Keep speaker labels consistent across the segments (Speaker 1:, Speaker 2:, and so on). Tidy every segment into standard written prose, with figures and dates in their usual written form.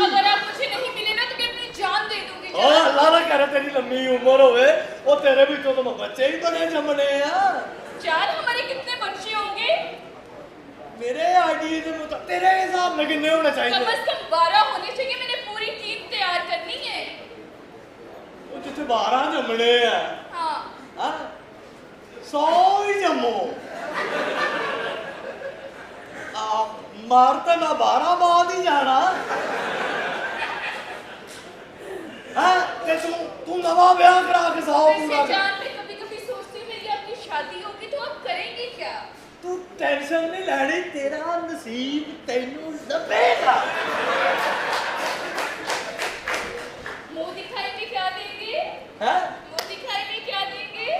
Speaker 1: अगर आप मुझे नहीं मिले ना तो मैं अपनी जान दे दूंगी।
Speaker 2: ओ अल्लाह ना करे तेरी लंबी उम्र होवे और तेरे भी तो बच्चे ही बने जमने हैं।
Speaker 1: जान हमारे कितने बच्चे होंगे?
Speaker 2: मेरे आईडी के मुताबिक तेरे हिसाब में कितने होने चाहिए?
Speaker 1: कम से कम 12 होने चाहिए। मैंने पूरी टीम तैयार करनी है।
Speaker 2: वो जिथे 12 जमने हैं।
Speaker 1: हाँ।
Speaker 2: हाँ 100 ही जमो। मारते मैं 12 बाद ही जाना। हाँ तू नवा ब्याह करा के 100 पूरा।
Speaker 1: जान मैं कभी-कभी सोचती हूँ मेरी आपकी शादी होगी तो आप करेंगे क्या?
Speaker 2: तू टेंशन नहीं लेनी, तेरा नसीब तेनू लपेगा।
Speaker 1: मुंह दिखाई में क्या देंगे?
Speaker 2: हैं?
Speaker 1: मुंह दिखाई में क्या देंगे?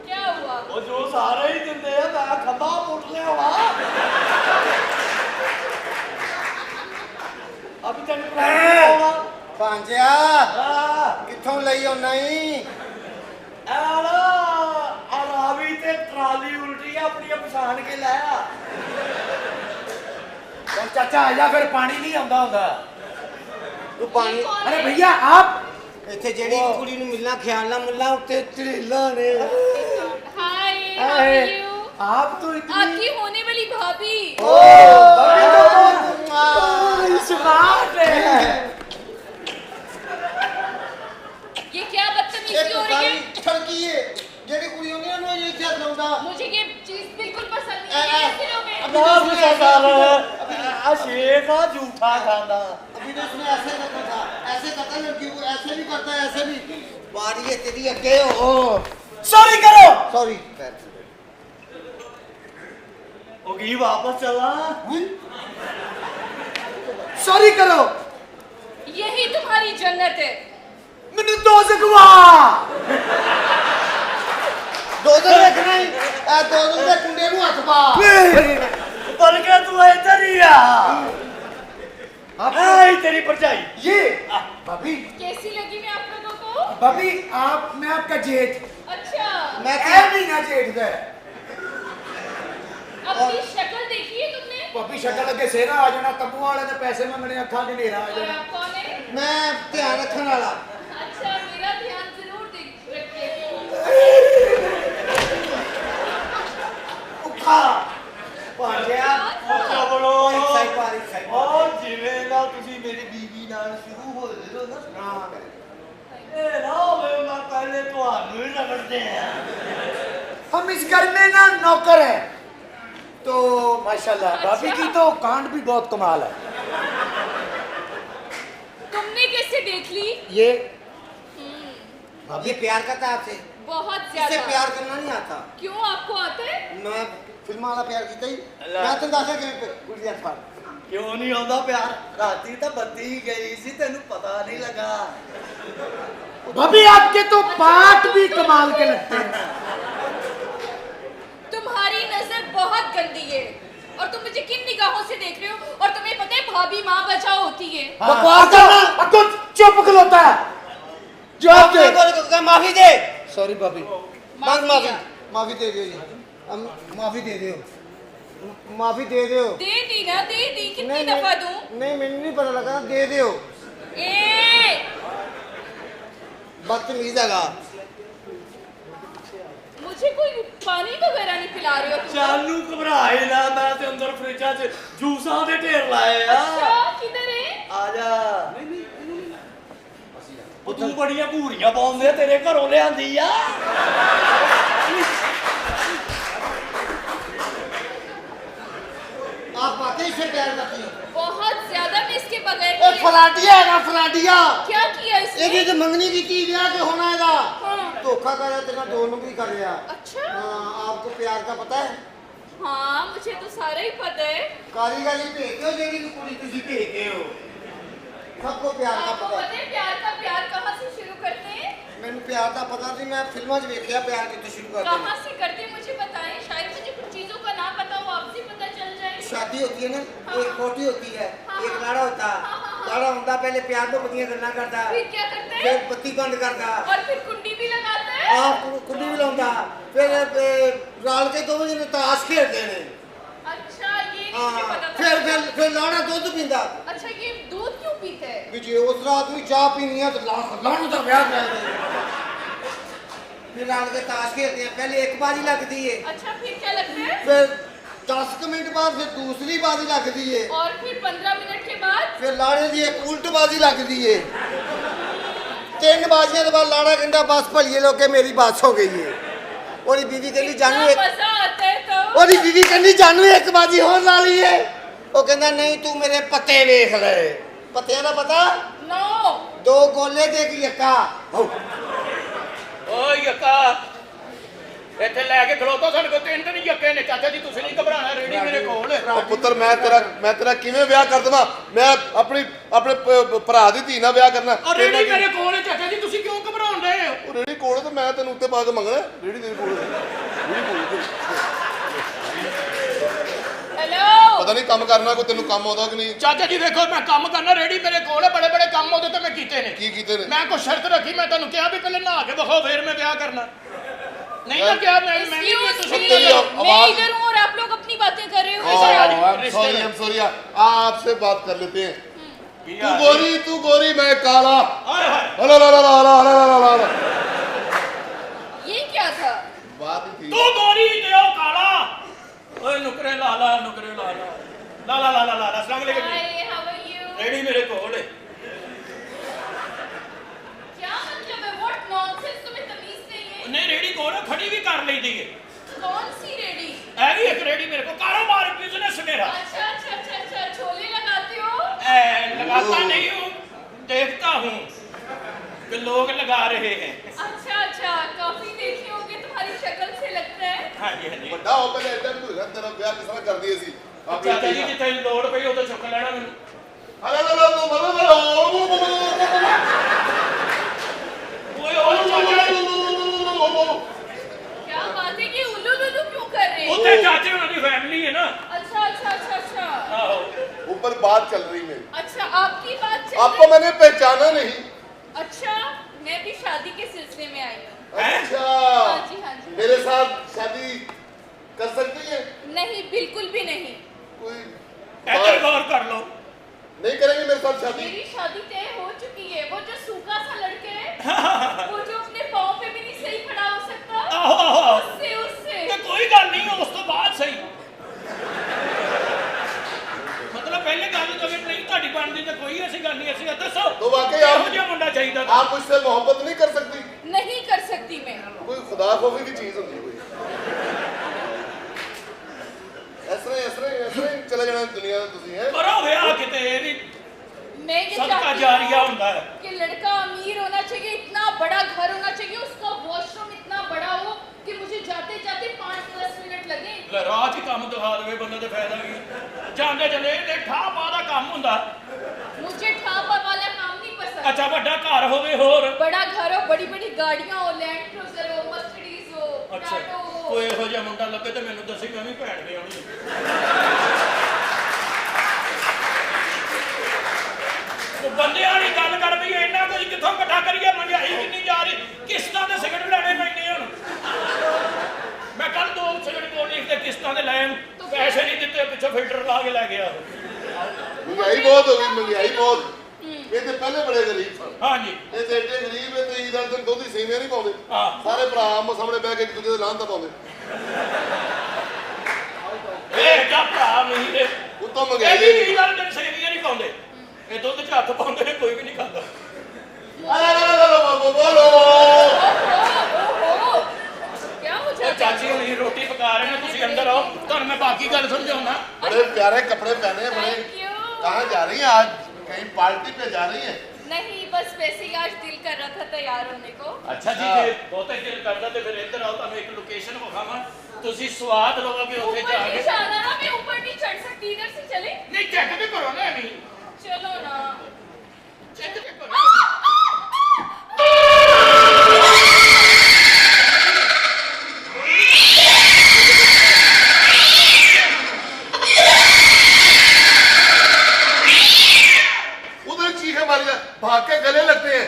Speaker 1: क्या हुआ?
Speaker 2: वो जो सारे ही दिंदे हैं मैं खंबा मुट लिया हुआ। अभी तक होगा
Speaker 3: भांजिया
Speaker 2: हां
Speaker 3: किथों लई हो नहीं
Speaker 2: आला अरावी ते ट्राली उल्टी अपनी पछाण के लाया।
Speaker 4: और चाचा आजा फिर पानी नहीं आंदा होगा।
Speaker 3: तू पानी
Speaker 4: अरे भैया आप
Speaker 3: ਇੱਥੇ ਜਿਹੜੀ ਕੁੜੀ ਨੂੰ ਮਿਲਣਾ ਖਿਆਲ ਨਾ ਮੁੱਲਾ ਉੱਤੇ ਝੜੇਲਾ ਨੇ।
Speaker 1: Hi how are you?
Speaker 4: आप तो इतनी
Speaker 1: आपकी होने वाली भाभी।
Speaker 3: ओ
Speaker 4: स्मार्ट है।
Speaker 1: ये क्या बदतमीजी हो रही है?
Speaker 3: ठड़की है ਜਿਹੜੀ ਕੁੜੀ ਹੁੰਦੀ ਨਾ ਉਹਨੂੰ ਇੱਥੇ ਹੱਥ ਲਾਉਂਦਾ।
Speaker 1: मुझे ये चीज बिल्कुल पसंद नहीं है। कैसे लोग हैं?
Speaker 2: अब्बास सरदार शेख आ झूठा खाना।
Speaker 3: अभी तो उसने ऐसे करता था, ऐसे करता लड़की को ऐसे भी करता है, ऐसे भी। बारी है तेरी अगे हो।
Speaker 4: सॉरी करो।
Speaker 3: सॉरी।
Speaker 2: ओगी वापस चला।
Speaker 4: सॉरी करो।
Speaker 1: यही तुम्हारी जन्नत है।
Speaker 4: मैंने दो जगवा
Speaker 3: दो दिन रखना ही ए दो दिन ਦੇ ਕੁੰਡੇ ਨੂੰ ਹੱਥ ਪਾ।
Speaker 2: बल्कि तू इधर ही आ। आई तेरी परछाई।
Speaker 4: ये भाभी
Speaker 1: कैसी लगी मैं आप लोगों को?
Speaker 4: भाभी आप मैं आपका जेठ
Speaker 1: अच्छा
Speaker 3: मैं
Speaker 4: ऐ महीना जेठ है।
Speaker 1: अपनी शक्ल देखी है तुमने?
Speaker 4: भाभी शक्ल अगे सेरा आ जाना तब्बू वाले ने पैसे मंगने अखा के नेरा आ
Speaker 1: और
Speaker 4: जाना।
Speaker 1: आप कौन है?
Speaker 3: मैं ध्यान रखने वाला।
Speaker 1: अच्छा मेरा ध्यान जरूर रखिए।
Speaker 2: उठा ਭਾਂਜਿਆ ਉੱਚਾ ਬੋਲੋ।
Speaker 3: ਸਾਈ ਪਾਰੀ ਸਾਈ
Speaker 2: ਔਰ ਜਿਵੇਂ ਨਾਲ ਤੁਸੀਂ ਮੇਰੀ ਬੀਵੀ ਨਾਲ ਸ਼ੁਰੂ ਹੋਏ ਹੋ ਨਾ ਇਹ ਨਾ ਹੋਵੇ ਮੈਂ ਪਹਿਲੇ ਤੁਹਾਨੂੰ ਹੀ ਰਗੜਦੇ ਆ।
Speaker 4: हम इस घर में ना नौकर है तो माशाल्लाह भाभी की तो कांड भी बहुत कमाल है।
Speaker 1: तुमने कैसे देख ली?
Speaker 4: ये
Speaker 3: ये प्यार करता है आपसे।
Speaker 1: बहुत
Speaker 3: इससे
Speaker 1: ज्यादा।
Speaker 3: प्यार करना नहीं आता।
Speaker 1: क्यों आपको आता है?
Speaker 3: मैं फिल्म वाला प्यार किया ही। मैं तो दादा के गुड़िया फाड़।
Speaker 2: ਕਿਉਂ ਨਹੀਂ ਆਉਂਦਾ ਪਿਆਰ? ਰਾਤੀ ਤਾਂ ਬੱਤੀ ਗਈ ਸੀ ਤੈਨੂੰ ਪਤਾ ਨਹੀਂ ਲੱਗਾ।
Speaker 4: भाभी आपके तो पाठ भी कमाल के लगते हैं।
Speaker 1: तुम्हारी नजर बहुत गंदी है और तुम मुझे किन निगाहों से देख रहे हो? और तुम्हें पता है भाभी माँ बचाओ होती है।
Speaker 4: बकवास करना कुछ चुप खलोता है। जवाब दे।
Speaker 3: माफी दे। सॉरी भाभी।
Speaker 1: माफी
Speaker 3: माफी
Speaker 1: या?
Speaker 3: माफी दे दियो जी। माफी दे दियो। माफी दे दियो।
Speaker 1: दे दी ना दे दी। कितनी दफा दूं?
Speaker 3: नहीं मैंने नहीं पता लगा दे दियो।
Speaker 1: ए
Speaker 3: बदतमीज हैगा।
Speaker 1: मुझे कोई पानी वगैरह नहीं पिला रहे हो तुम?
Speaker 2: ਚਾਲੂ ਘਬਰਾਏ ਨਾ ਮੈਂ ਤੇ ਅੰਦਰ ਫ੍ਰਿਜਾਂ 'ਚ ਜੂਸਾਂ ਦੇ ਢੇਰ ਲਾਏ ਆ।
Speaker 1: अच्छा किधर है?
Speaker 2: ਆ ਜਾ। ਉਹ ਤੂੰ ਬੜੀਆਂ ਭੂਰੀਆਂ ਪਾਉਂਦੇ ਤੇਰੇ ਘਰੋਂ ਲਿਆਂਦੀ ਆ।
Speaker 3: आप वाकई से प्यार करती हो।
Speaker 1: बहुत ज्यादा। मैं इसके बगैर
Speaker 3: ए
Speaker 1: नहीं-
Speaker 3: फलाटिया है फलाटिया।
Speaker 1: क्या किया इसने?
Speaker 3: ਇਹਦੀ ਤੇ ਮੰਗਣੀ ਕੀਤੀ ਵਿਆਹ ਤੇ ਹੋਣਾ ਇਹਦਾ।
Speaker 1: हाँ।
Speaker 3: ਧੋਖਾ ਕਰਿਆ ਤੇ ਨਾ ਦੋ ਨੂੰ ਵੀ ਕਰ ਰਿਹਾ।
Speaker 1: अच्छा
Speaker 3: हाँ आपको प्यार का पता है।
Speaker 1: हाँ मुझे तो सारा ही पता है।
Speaker 3: कारीगरी भेजते हो जेडी कुड़ी तुसी भेजते हो। सबको प्यार का
Speaker 1: आपको
Speaker 3: पता
Speaker 1: पता है प्यार का प्यार कहाँ से शुरू करते हैं?
Speaker 3: ਮੈਨੂੰ ਪਿਆਰ ਦਾ ਪਤਾ ਸੀ ਮੈਂ ਫਿਲਮਾਂ 'ਚ ਵੇਖਿਆ ਪਿਆਰ ਕਿੱਥੋਂ ਸ਼ੁਰੂ ਕਰਦੇ ਨੇ।
Speaker 1: कहाँ से करते हैं मुझे बताएं। शायद मुझे कुछ चीजों का नाम पता हो आपसे पता चल जाए।
Speaker 3: शादी होती है ना
Speaker 1: हाँ।
Speaker 3: एक कोठी होती है
Speaker 1: हाँ,
Speaker 3: एक
Speaker 1: हाँ।
Speaker 3: लाड़ा होता
Speaker 1: हाँ, हाँ, हाँ।
Speaker 3: लाड़ा होता पहले प्यार तो बतियां गल्ला करता
Speaker 1: फिर क्या करते
Speaker 3: फिर
Speaker 1: हैं?
Speaker 3: बत्ती बंद करता
Speaker 1: और फिर कुंडी भी लगाते हैं।
Speaker 3: आप कुड़ी भी लाਉਂਦਾ फिर राल के दोवें जने ताश खेलते ने। फिर लाना दुध पींदा
Speaker 1: अच्छा ये दूध क्यों पीते हैं
Speaker 3: भी जे उस रात भी चाह पीनी है तो लाना तो ब्याह कर दे फिर आन के ताश खेलते हैं पहले एक बाजी लगती है
Speaker 1: अच्छा फिर क्या लगता है
Speaker 3: फिर 10 मिनट बाद फिर दूसरी बाजी लगती है
Speaker 1: और फिर 15 मिनट के बाद
Speaker 3: फिर लाने की एक उल्ट बाजी लगती है 3 बाजियां के बाद लाना कहता बस भलिए लोग के मेरी बात हो गई है और बीवी कहती जानू
Speaker 1: इतना
Speaker 3: एक
Speaker 1: मजा आता है तो
Speaker 3: और बीवी कहती जानू एक बाजी और ला ली है वो कहता नहीं तू मेरे पत्ते देख ले पत्तियां का पता
Speaker 1: नो
Speaker 3: 2 गोले दे के यक्का
Speaker 5: ਓ ਯੱਕਾ ਇੱਥੇ ਲੈ ਕੇ ਖਲੋਤਾ ਸਾਡੇ ਕੋਲ 3 ਦਿਨ ਯੱਕੇ ਨੇ ਚਾਚਾ ਜੀ ਤੁਸੀਂ ਨਹੀਂ ਘਬਰਾਣਾ ਰੇੜੀ ਮੇਰੇ ਕੋਲ
Speaker 6: ਉਹ ਪੁੱਤਰ ਮੈਂ ਤੇਰਾ ਕਿਵੇਂ ਵਿਆਹ ਕਰ ਦੇਵਾਂ ਮੈਂ ਆਪਣੇ ਭਰਾ ਦੀ ਧੀ ਨਾਲ ਵਿਆਹ ਕਰਨਾ
Speaker 5: ਔਰ ਰੇੜੀ ਮੇਰੇ ਕੋਲ ਹੈ ਚਾਚਾ ਜੀ ਤੁਸੀਂ ਕਿਉਂ ਘਬਰਾਉਣ ਰਹੇ ਹੋ
Speaker 6: ਉਹ ਰੇੜੀ ਕੋਲ ਤੇ ਮੈਂ ਤੈਨੂੰ ਉੱਤੇ ਪਾ ਕੇ ਮੰਗਣਾ ਰੇੜੀ ਤੇਰੇ ਕੋਲ
Speaker 1: हेलो
Speaker 6: ਪਤਾ ਨਹੀਂ ਕੰਮ ਕਰਨਾ ਕੋਈ ਤੈਨੂੰ ਕੰਮ ਆਉਂਦਾ ਕਿ ਨਹੀਂ
Speaker 5: ਚਾਚਾ ਜੀ ਦੇਖੋ ਮੈਂ ਕੰਮ ਕਰਨਾ ਰੇੜੀ ਮੇਰੇ ਕੋਲ ਹੈ ਬੜੇ ਬੜੇ ਕੰਮ ਉਹਦੇ ਤੇ ਮੈਂ ਕੀਤੇ ਨੇ
Speaker 6: ਕੀ ਕੀਤੇ ਨੇ
Speaker 5: ਮੈਂ ਕੋਈ ਸ਼ਰਤ ਰੱਖੀ ਮੈਂ ਤੁਹਾਨੂੰ ਕਿਹਾ ਵੀ ਪਹਿਲੇ ਨਹਾ ਕੇ ਦਿਖਾਓ ਫਿਰ ਮੈਂ ਵਿਆਹ ਕਰਨਾ ਨਹੀਂ ਤਾਂ ਕਿਹਾ ਮੈਂ ਨਹੀਂ
Speaker 1: Excuse
Speaker 5: ਤੁਸੀਂ
Speaker 1: me,
Speaker 6: तेरी
Speaker 1: मैं
Speaker 6: आवाज-
Speaker 1: इधर हूँ और आप लोग अपनी बातें कर रहे हो
Speaker 6: I'm sorry आपसे बात कर लेते हैं तू गोरी मैं काला
Speaker 5: ਹਾਏ ਹਾਏ
Speaker 6: ला ला ला ला ला ला ला ला ला
Speaker 1: ये क्या था
Speaker 6: बात ही थी
Speaker 5: ਤੂੰ ਗੋਰੀ ਤੇ ਉਹ ਕਾਲਾ ਓਏ ਨੁਕਰੇ ਲਾਲਾ ਨੁਕਰੇ ਲਾਲਾ ਲਾਲਾ ਲਾਲਾ ਲਾਲਾ ਅਸਲਾਮ ਅਲੈਕੁਮ ਜੀ
Speaker 1: Hi, how are you?
Speaker 5: ਰੇੜੀ ਮੇਰੇ ਕੋਲ ਹੈ
Speaker 1: क्या मतलब है? What nonsense? तुम्हें तमीज नहीं है?
Speaker 5: ਨਹੀਂ ਰੇੜੀ ਕੋਲ ਹੈ, ਖੜੀ ਵੀ ਕਰ ਲਈਦੀ ਹੈ
Speaker 1: कौन सी रेडी?
Speaker 5: ਹੈਗੀ ਇੱਕ ਰੇੜੀ ਮੇਰੇ ਕੋਲ ਕਾਰੋਬਾਰ ਬਿਜ਼ਨਸ ਮੇਰਾ
Speaker 1: अच्छा, छोले लगाते हो?
Speaker 5: लगाता नहीं हूँ देखता हूँ कि लोग लगा रहे हैं
Speaker 1: अच्छा, काफी देखे होंगे तुम्हारी शक्ल से लगता है।
Speaker 5: हाँ जी हाँ जी
Speaker 6: ਵੱਡਾ ਹੋ ਪਹਿਲੇ ਐਡਾ ਵੀ ਹੋਇਆ ਤੇਰਾ ਵਿਆਹ ਕਿਸ ਤਰ੍ਹਾਂ ਕਰ ਦਈਏ ਸੀ
Speaker 5: ਚਾਚਾ ਜੀ ਜਿੱਥੇ ਲੋੜ ਪਈ ਉਦੋਂ ਚੁੱਕ ਲੈਣਾ ਮੈਨੂੰ
Speaker 6: ਲਾ ਲਾ ਲਾ ਤੂੰ ਮਰੋ
Speaker 5: ਓਏ ਓਏ ਚਾਚਾ ਜੀ
Speaker 1: क्या बात है कि उल्लू लुल्लू क्यों कर रहे हैं?
Speaker 5: ਉੱਥੇ ਚਾਚੇ ਉਹਨਾਂ ਦੀ ਫੈਮਿਲੀ ਹੈ ਨਾ
Speaker 1: अच्छा,
Speaker 5: ਆਹੋ
Speaker 6: ऊपर बात चल रही मेरी
Speaker 1: अच्छा आपकी बात चल
Speaker 6: आपको मैंने पहचाना नहीं
Speaker 1: अच्छा मैं भी शादी के सिलसिले में आई हूँ।
Speaker 6: अच्छा
Speaker 1: हाँ जी
Speaker 6: मेरे साथ शादी कर सकती है
Speaker 1: नहीं बिल्कुल भी नहीं।
Speaker 6: कोई
Speaker 5: ਇੱਧਰ ਗੌਰ ਕਰ ਲਓ
Speaker 6: नहीं करेंगे मेरे साथ शादी
Speaker 1: मेरी शादी तय हो चुकी है। वो जो सूखा सा लड़के है वो जो अपने पाँव पे भी नहीं सही खड़ा हो सकता
Speaker 5: ਆਹੋ
Speaker 1: उससे
Speaker 5: ਤੇ ਕੋਈ ਗੱਲ ਨਹੀਂ ਉਸ ਤੋਂ ਬਾਅਦ ਸਹੀ ਮਤਲਬ ਪਹਿਲੇ ਗੱਲ ਤੋਂ ਨਹੀਂ ਤੁਹਾਡੀ ਬਣਦੀ ਤਾਂ ਕੋਈ ਐਸੀ ਗੱਲ ਨਹੀਂ ਅਸੀਂ ਦੱਸੋ
Speaker 6: तो वाकई
Speaker 5: ਇਹੋ
Speaker 6: आप
Speaker 5: ਜਿਹਾ ਮੁੰਡਾ ਚਾਹੀਦਾ
Speaker 6: आप मुझसे मोहब्बत नहीं कर सकती
Speaker 1: नहीं कर सकती मैं।
Speaker 6: कोई खुदा खोफी की चीज होती कोई ऐसे चले जाना दुनिया में तुसी हैं
Speaker 5: ਕਰੋ ਵਿਆਹ ਕਿਤੇ ਇਹ ਵੀ
Speaker 1: मैं ये
Speaker 5: ਸਦਕਾ
Speaker 1: चाहती
Speaker 5: ਜਾਰੀਆ
Speaker 1: हूँ
Speaker 5: ਹੁੰਦਾ ਹੈ
Speaker 1: कि लड़का अमीर होना चाहिए, इतना बड़ा घर होना चाहिए, उसका वॉशरूम इतना बड़ा हो कि मुझे जाते जाते 5-10 मिनट लगे।
Speaker 5: ਲੈ ਰਾਹ 'ਚ ਹੀ ਕੰਮ ਦਿਖਾ ਦੇਵੇ ਬੰਦੇ ਤੇ ਫਾਇਦਾ ਕੀ ਜਾਂਦੇ ਚਲੇ ਤੇ ਠਾਹ ਪਾ ਦਾ ਕੰਮ ਹੁੰਦਾ
Speaker 1: मुझे ठापा वाला काम नहीं पसंद।
Speaker 5: ਅੱਛਾ ਵੱਡਾ ਘਰ ਹੋਵੇ ਹੋਰ
Speaker 1: बड़ा घर हो, बड़ी बड़ी गाड़ियां हो, लैंड क्रूजर हो, मर्सिडीज हो,
Speaker 5: ਅੱਛਾ
Speaker 1: टाटो हो।
Speaker 5: ਕੋਈ ਇਹੋ ਜਿਹਾ ਮੁੰਡਾ ਲੱਗੇ ਤੇ ਮੈਨੂੰ ਦੱਸੀ ਮੈਂ ਵੀ ਭੈਣ ਦੇ ਆਉਣੀ ਉਹ ਬੰਦਿਆਂ ਵਾਲੀ ਗੱਲ ਕਰ ਵੀ ਇੰਨਾ ਕੁਝ ਕਿੱਥੋਂ ਇਕੱਠਾ ਕਰੀਏ ਮਹਿੰਗਾਈ ਕਿੰਨੀ ਜਾ ਰਹੀ ਕਿਸ਼ਤਾਂ ਤੇ ਸਿਗਰਟ ਲੈਣੇ ਪੈਂਦੇ ਹੁਣ ਮੈਂ ਕੱਲ 2 ਸਿਗਰਟ ਕੋਲੀ ਤੇ ਕਿਸ਼ਤਾਂ ਦੇ ਲੈ ਪੈਸੇ ਨਹੀਂ ਦਿੱਤੇ ਪਿੱਛੋਂ ਫਿਲਟਰ ਲਾ ਕੇ ਲੈ ਗਿਆ
Speaker 6: महंगाई बहुत हो गई महंगाई बहुत ये तो पहले बड़े गरीब सन
Speaker 5: ਹਾਂਜੀ
Speaker 6: ये तो एडे गरीब है तो ईद वाले दिन दुध ही सेवियां नहीं पाਉਂਦੇ
Speaker 5: ਹਾਂ
Speaker 6: सारे भरा आमो सामने बैठ के एक दूसरे लान ता पाਉਂਦੇ
Speaker 5: ਇਹ ਕਾ ਭਰਾ ਨਹੀਂ ਇਹ
Speaker 6: ਉਤੋਂ
Speaker 5: ਇਹ
Speaker 6: ਮੰਗਾਈ
Speaker 5: ਵੀ ਈਦ ਵਾਲੇ ਦਿਨ ਸੇਵੀਆਂ ਨਹੀਂ ਪਾਉਂਦੇ ਇਹ ਦੁੱਧ ਚ ਹੱਥ ਪਾਉਂਦੇ ਨੇ ਕੋਈ ਵੀ ਨਹੀਂ ਖਾਂਦਾ
Speaker 6: बोलो
Speaker 1: ओहो, क्या हो
Speaker 5: ਉਹ
Speaker 1: जाता है?
Speaker 5: ਚਾਚੀ ਹੁਣੀ ਰੋਟੀ ਪਕਾ ਰਹੇ ਨੇ ਤੁਸੀਂ ਅੰਦਰ ਆਓ ਤੁਹਾਨੂੰ ਮੈਂ ਬਾਕੀ ਗੱਲ ਸਮਝਾਉਣਾ
Speaker 6: बड़े प्यारे कपड़े पहने हैं बड़े
Speaker 1: Thank you।
Speaker 6: कहाँ जा रही हैं आज कहीं पार्टी पे जा रही हैं
Speaker 1: नहीं बस वैसे ही आज दिल कर रहा था तैयार होने को।
Speaker 5: ਅੱਛਾ ਜੀ ਜੇ ਬਹੁਤਾ ਦਿਲ ਕਰਦਾ ਤੇ ਫਿਰ ਇੱਧਰ ਆਓ ਤੁਹਾਨੂੰ ਇੱਕ ਲੋਕੇਸ਼ਨ ਵਿਖਾਵਾਂ ਤੁਸੀਂ ਸਵਾਦ ਲਵੋਗੇ ਉੱਥੇ
Speaker 1: ऊपर
Speaker 5: ਜਾ
Speaker 1: नहीं
Speaker 5: ਕੇ
Speaker 1: जाना ना, मैं ऊपर नहीं चढ़ सकती, इधर से चले।
Speaker 5: ਨਹੀਂ ਚੈੱਕ ਤੇ ਕਰੋ ਨਾ ਐਵੇਂ
Speaker 1: चलो ना।
Speaker 5: ਚੈੱਕ ਤੇ ਕਰੋ
Speaker 6: उधर चीखे मारी जा भाग के गले लगते हैं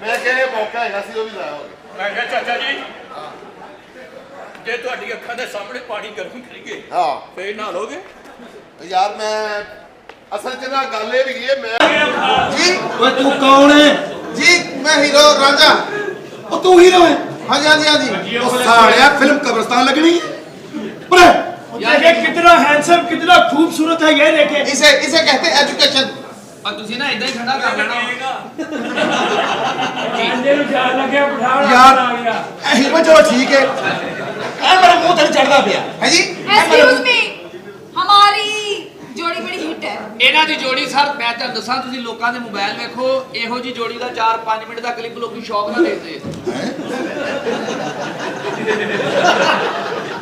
Speaker 6: मैं कह रहे मौका है सी वो भी लाया होगा
Speaker 5: ਮੈਂ ਕਿਹਾ ਚਾਚਾ ਜੀ ਜੇ ਤੁਹਾਡੀ ਅੱਖਾਂ ਦੇ ਸਾਹਮਣੇ ਪਾਣੀ ਗਰਮ ਕਰੀਏ
Speaker 6: हाँ
Speaker 5: ਫੇਰ ਨਹਾ ਲੋਗੇ
Speaker 6: यार मैं असल च ना गल ये भी है मैं
Speaker 3: जी
Speaker 4: ओए तू कौन है
Speaker 3: जी मैं हीरो रांझा।
Speaker 4: ओ तू हीरो है
Speaker 3: हाँ जी हाँ जी हाँ जी।
Speaker 4: ओ सालिया फिल्म कब्रिस्तान लगनी है पर
Speaker 7: देखे कितना हैंडसम कितना खूबसूरत है ये देखे।
Speaker 3: इसे इसे कहते हैं एजुकेशन।
Speaker 8: और तुसी ना इदां ही ठंडा कर लेना
Speaker 7: अंडे ਨੂੰ ਚਾਰ ਲੱਗਿਆ ਪਠਾਨ
Speaker 4: यार
Speaker 7: ਆ ਗਿਆ।
Speaker 4: हीरो चलो ठीक है ए मेरे मुंह ते चढ़दा पिया
Speaker 3: है जी
Speaker 1: एक्सक्यूज मी हमारी जोड़ी बड़ी हिट है।
Speaker 8: ਇਹਨਾਂ ਦੀ ਜੋੜੀ ਸਰ ਮੈਂ ਤੁਹਾਨੂੰ ਦੱਸਾਂ ਤੁਸੀਂ ਲੋਕਾਂ ਦੇ ਮੋਬਾਈਲ ਵੇਖੋ ਇਹੋ ਜੀ ਜੋੜੀ ਦਾ 4-5 ਮਿੰਟ ਦਾ ਕਲਿੱਪ ਲੋਕੀ ਸ਼ੌਕ ਨਾਲ ਦੇਖਦੇ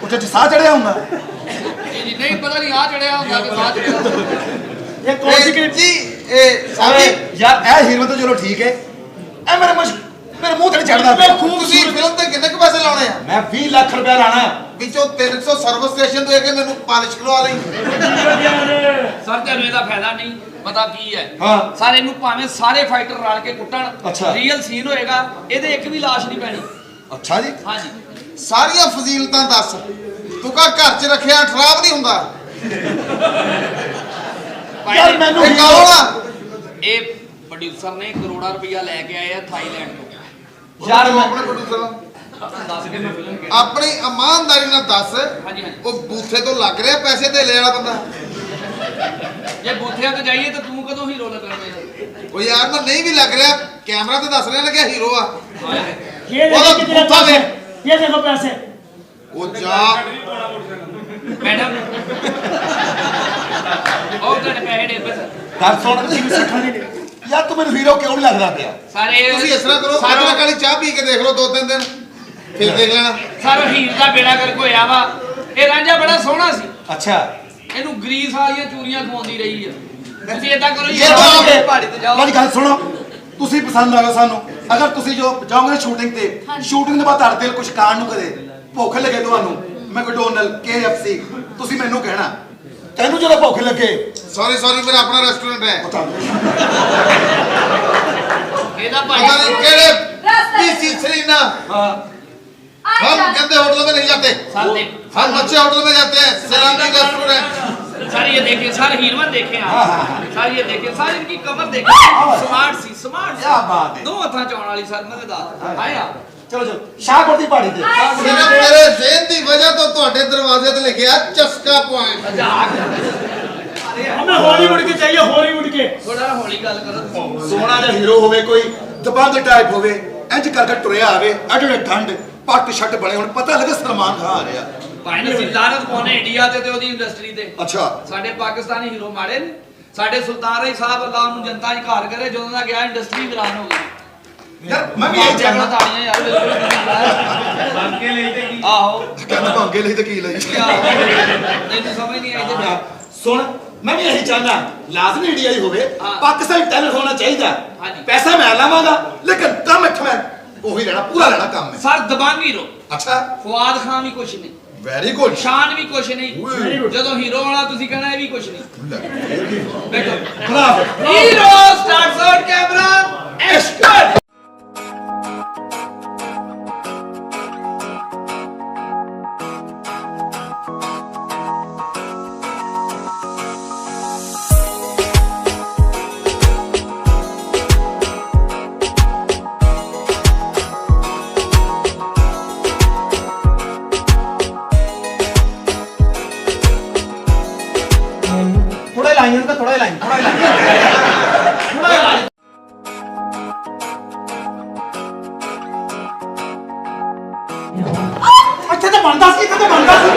Speaker 4: ਉੱਤੇ ਸਾਹ ਚੜਿਆ ਹੁੰਦਾ
Speaker 8: ਜੀ ਨਹੀਂ ਪਤਾ ਨਹੀਂ ਆ ਚੜਿਆ ਹੁੰਦਾ ਕਿ ਬਾਅਦ ਚੜਿਆ
Speaker 7: ये कौन सी क्लिप?
Speaker 3: जी साहब
Speaker 4: ਓਏ
Speaker 3: जी
Speaker 4: यार ए हीरो तो चलो ठीक है ए मेरे मुंह ते चढ़दा पिया
Speaker 3: ਤੁਸੀਂ ਫਿਲਮ ਤੇ ਕਿੰਨੇ ਕੁ ਪੈਸੇ ਲਾਉਣੇ ਆ?
Speaker 4: मैं 20 लाख रुपया लाना
Speaker 3: ਵਿੱਚੋਂ 300 ਸਰਵਿਸ ਸਟੇਸ਼ਨ ਤੋਂ ਕੇ ਮੈਨੂੰ ਪਾਲਿਸ਼ ਕਰਵਾ ਲਈ।
Speaker 8: ਸਰ ਤੁਹਾਨੂੰ ਇਹਦਾ ਫਾਇਦਾ ਨਹੀਂ ਪਤਾ ਕੀ ਹੈ
Speaker 4: ਹਾਂ।
Speaker 8: ਸਰ ਇਹਨੂੰ ਭਾਵੇਂ ਸਾਰੇ ਫਾਈਟਰ ਰਲ ਕੇ ਕੁੱਟਣ
Speaker 4: ਅੱਛਾ।
Speaker 8: ਰੀਅਲ ਸੀਨ ਹੋਏਗਾ ਇਹਦੇ ਇੱਕ ਵੀ ਲਾਸ਼ ਨਹੀਂ ਪੈਣੀ
Speaker 4: अच्छा जी
Speaker 8: ਹਾਂਜੀ
Speaker 3: ਸਾਰੀਆਂ ਫਜ਼ੀਲਤਾਂ ਦੱਸ। ਤੂੰ ਕਾ ਘਰ 'ਚ ਰੱਖਿਆ ਖਰਾਬ ਨਹੀਂ ਹੁੰਦਾ।
Speaker 4: यार मैनू
Speaker 3: ਇਹ ਕੌਣ ਆ?
Speaker 8: ਇਹ ਪ੍ਰੋਡਿਊਸਰ ਨੇ ਕਰੋੜਾਂ ਰੁਪਇਆ ਲੈ ਕੇ ਆਏ ਆ ਥਾਈਲੈਂਡ ਤੋਂ
Speaker 4: यार मैं
Speaker 3: ਆਪਣੇ ਪ੍ਰੋਡਿਊਸਰ
Speaker 8: ਦੱਸ ਕੇ ਮੈਂ ਫਿਲਮ ਕਿ
Speaker 3: ਆਪਣੀ ਇਮਾਨਦਾਰੀ ਨਾਲ ਦੱਸ।
Speaker 8: ਹਾਂਜੀ ਹਾਂਜੀ
Speaker 3: ਉਹ ਬੂਥੇ ਤੋਂ ਲੱਗ ਰਿਹਾ ਪੈਸੇ ਧੇਲੇ ਵਾਲਾ ਬੰਦਾ।
Speaker 8: ਜੇ ਬੂਥਿਆਂ ਤੇ ਜਾਈਏ ਤਾਂ ਤੂੰ ਕਦੋਂ ਹੀਰੋ ਲੱਗਣਾ ਹੈ
Speaker 3: ਉਹ ਯਾਰ ਮੈਂ ਨਹੀਂ ਵੀ ਲੱਗ ਰਿਹਾ ਕੈਮਰਾ ਤੇ ਦੱਸ ਰਿਹਾ ਲੱਗਿਆ ਹੀਰੋ ਆ।
Speaker 7: ये
Speaker 3: वो
Speaker 7: देखो कितने
Speaker 3: बूथा
Speaker 7: पैसे।
Speaker 3: ले।
Speaker 7: ये देखो पैसे।
Speaker 3: ਉਹ ਜਾ
Speaker 8: ਮੈਡਮ ਉਹ ਤੁਹਾਡੇ ਪੈਸੇ ਦੇ ਪੈਸੇ
Speaker 4: ਗੱਲ ਸੁਣ ਤੁਸੀਂ ਵੀ ਸਿੱਖਣ ਨਹੀਂ ਯਾਰ ਤੂੰ ਮੈਨੂੰ ਹੀਰੋ ਕਿਉਂ ਨਹੀਂ ਲੱਗਦਾ ਪਿਆ
Speaker 8: ਸਾਰੇ
Speaker 3: ਤੁਸੀਂ ਇਸ ਤਰ੍ਹਾਂ ਕਰੋ ਅਦਰਕ ਵਾਲੀ ਚਾਹ ਪੀ ਕੇ ਦੇਖ ਲਓ 2-3 ਦਿਨ ਫਿਰ ਦੇਖ ਲੈਣਾ।
Speaker 8: ਸਾਰਾ ਹੀਰ ਦਾ ਬੇੜਾ ਕਰਕੇ ਹੋਇਆ ਵਾ ਇਹ ਰਾਂਝਾ ਬੜਾ ਸੋਹਣਾ ਸੀ
Speaker 4: ਅੱਛਾ
Speaker 8: ਇਹਨੂੰ ਗਰੀਸ ਵਾਲੀਆਂ ਚੂਰੀਆਂ ਖਵਾਉਂਦੀ ਰਹੀ ਆ ਤੁਸੀਂ ਏਦਾਂ ਕਰੋ
Speaker 3: ਇਹ ਤਾਂ
Speaker 8: ਪਹਾੜੀ ਤੇ ਜਾਓ
Speaker 4: ਮੇਰੀ ਗੱਲ ਸੁਣੋ ਤੁਸੀਂ ਪਸੰਦ ਆ ਗਏ ਸਾਨੂੰ ਅਗਰ ਤੁਸੀਂ ਜੋ ਜਾਓਗੇ ਸ਼ੂਟਿੰਗ ਤੇ ਸ਼ੂਟਿੰਗ ਦੇ ਬਾਅਦ ਤੁਹਾਡੇ ਦਿਲ ਕੁਝ ਖਾਣ ਨੂੰ ਕਰੇ ਭੁੱਖ ਲੱਗੇ ਤੁਹਾਨੂੰ ਮੈਕਡੋਨਲ KFC ਤੁਸੀਂ ਮੈਨੂੰ ਕਹਿਣਾ ਤੈਨੂੰ ਜਦੋਂ ਭੁੱਖ ਲੱਗੇ
Speaker 3: ਸੌਰੀ ਮੇਰਾ ਆਪਣਾ ਰੈਸਟੋਰੈਂਟ ਹੈ।
Speaker 4: ਪਤਾ
Speaker 8: ਇਹਦਾ
Speaker 3: पता नहीं
Speaker 8: ਭਾਈ
Speaker 3: केड़े
Speaker 1: रास्ता
Speaker 3: पीसी सरीना
Speaker 4: ਹਾਂ
Speaker 3: हम गंदे होटलों में नहीं जाते।
Speaker 8: साथ
Speaker 3: हम अच्छे होटल में जाते हैं। सैलानी रेस्टोरेंट।
Speaker 8: सर ये देखें सर हीरवन देखें आप सर ये देखें सर इनकी कमर देखें स्मार्ट सी स्मार्ट
Speaker 4: क्या बात है।
Speaker 8: दो हथा चौन वाली सर मजेदार आए आप
Speaker 4: ਚਲੋ ਚਲੋ ਸ਼ਾਹਕੋਟ ਦੀ ਪਹਾੜੀ ਤੇ
Speaker 3: सिर्फ मेरे ज़हन की वजह तो ਤੁਹਾਡੇ दरवाजे ਤੇ ਲਿਖਿਆ ਚਸਕਾ ਪੁਆਇੰਟ।
Speaker 7: हमें हॉलीवुड के चाहिए हॉलीवुड के।
Speaker 8: थोड़ा हौली गल करो
Speaker 4: ਸੋਹਣਾ ਜਿਹਾ ਹੀਰੋ ਹੋਵੇ ਕੋਈ ਦਬੰਗ ਟਾਈਪ ਹੋਵੇ ਇੰਜ ਕਰਕੇ ਟੁਰਿਆ ਆਵੇ ਅਜੇ ਠੰਡ ਪੱਟ ਛੱਟ ਬਣੇ ਹੁਣ ਪਤਾ ਲੱਗੇ ਸਲਮਾਨ ਖਾਨ ਆ ਰਿਹਾ
Speaker 8: ਭਾਈ ਨੇ ਜ਼ਿਲਾਰਤ ਪਾਉਣੇ ਇੰਡੀਆ ਤੇ ਉਹਦੀ ਇੰਡਸਟਰੀ ਤੇ
Speaker 4: ਅੱਛਾ
Speaker 8: ਸਾਡੇ ਪਾਕਿਸਤਾਨੀ ਹੀਰੋ ਮਾੜੇ ਨੇ ਸਾਡੇ ਸੁਲਤਾਨ ਰਾਏ ਸਾਹਿਬ ਅੱਲਾਹ ਨੂੰ ਜਨਤਾ ਦੀ ਘਰ ਕਰੇ ਜਦੋਂ ਦਾ ਗਿਆ ਇੰਡਸਟਰੀ ਵੀਰਾਨ ਹੋ ਗਈ
Speaker 4: ਯਾਰ ਮੈਂ ਵੀ ਇਹ
Speaker 8: ਜਗ੍ਹਾ
Speaker 4: ਚਾਹਨਾ
Speaker 8: ਤਾੜੀਆਂ ਯਾਰ
Speaker 7: banke ਲਈ ਤੇ ਕੀ।
Speaker 8: ਆਹੋ
Speaker 4: ਕਹਿੰਦਾ ਭਾਂਗੇ ਲਈ ਤੇ ਕੀ ਲਈ
Speaker 8: ਤੈਨੂੰ ਸਮਝ ਨਹੀਂ ਆਈ ਤੇ
Speaker 4: ਸੁਣ ਮੈਂ ਵੀ ਇਹੀ ਚਾਹਨਾ ਲਾਜ਼ਮੀ ਇੰਡੀਆ ਹੀ ਹੋਵੇ
Speaker 8: ਹਾਂ।
Speaker 4: ਪਾਕਿਸਤਾਨ ਟੈਲੈਂਟ ਹੋਣਾ ਚਾਹੀਦਾ
Speaker 8: ਹਾਂਜੀ।
Speaker 4: ਪੈਸਾ ਮੈਂ ਲਾਵਾਂਗਾ ਲੇਕਿਨ ਕੰਮ ਇੱਥੇ ਮੈਂ ਉਹੀ ਲੈਣਾ ਪੂਰਾ ਲੈਣਾ ਕੰਮ ਹੈ
Speaker 8: ਸਰ ਦਬੰਗ ਹੀਰੋ
Speaker 4: ਅੱਛਾ
Speaker 8: ਫੁਆਦ ਖਾਨ ਵੀ ਕੁਛ ਨਹੀਂ
Speaker 4: ਵੈਰੀ ਗੁੱਡ
Speaker 8: ਸ਼ਾਨ ਵੀ ਕੁਛ
Speaker 4: Very
Speaker 8: ਨਹੀਂ
Speaker 4: good.
Speaker 8: ਜਦੋਂ ਹੀਰੋ ਵਾਲਾ ਤੁਸੀਂ ਕਹਿਣਾ ਇਹ ਵੀ ਕੁਛ ਨਹੀਂ ਬੈਠੋ
Speaker 4: ਖਰਾਬ
Speaker 8: hero starts out camera action
Speaker 4: थोड़ा लाइन उनका थोड़ा लाइन अच्छा तो बनता सी तो बनता सी